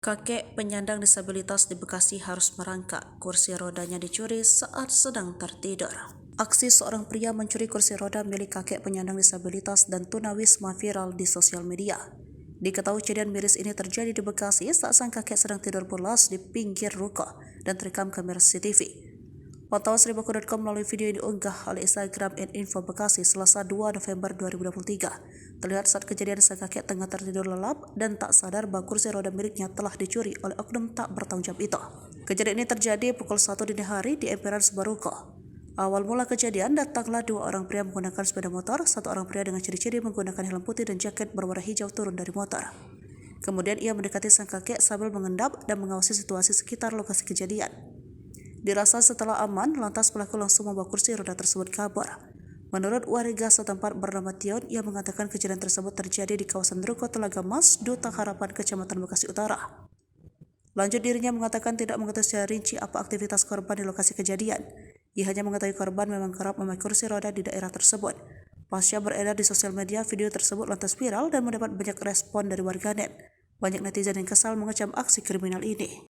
Kakek penyandang disabilitas di Bekasi harus merangkak, kursi rodanya dicuri saat sedang tertidur. Aksi seorang pria mencuri kursi roda milik kakek penyandang disabilitas dan tunawisma viral di sosial media. Diketahui kejadian miris ini terjadi di Bekasi saat sang kakek sedang tidur pulas di pinggir ruko dan terekam kamera CCTV. Pantauan Seribuku.com melalui video yang diunggah oleh Instagram @info Bekasi Selasa 2 November 2023. Terlihat saat kejadian sang kakek tengah tertidur lelap dan tak sadar bahwa kursi roda miliknya telah dicuri oleh oknum tak bertanggung jawab itu. Kejadian ini terjadi pukul 1 dini hari di emperan sebuah ruko. Awal mula kejadian, datanglah dua orang pria menggunakan sepeda motor. Satu orang pria dengan ciri-ciri menggunakan helm putih dan jaket berwarna hijau turun dari motor. Kemudian ia mendekati sang kakek sambil mengendap dan mengawasi situasi sekitar lokasi kejadian. Dirasa setelah aman, lantas pelaku langsung membawa kursi roda tersebut kabur. Menurut warga setempat bernama Tion, ia mengatakan kejadian tersebut terjadi di kawasan Ruko Telaga Mas, Duta Harapan, Kecamatan Bekasi Utara. Lanjut, dirinya mengatakan tidak mengetahui secara rinci apa aktivitas korban di lokasi kejadian. Ia hanya mengetahui korban memang kerap memakai kursi roda di daerah tersebut. Pasca beredar di sosial media, video tersebut lantas viral dan mendapat banyak respon dari warganet. Banyak netizen yang kesal mengecam aksi kriminal ini.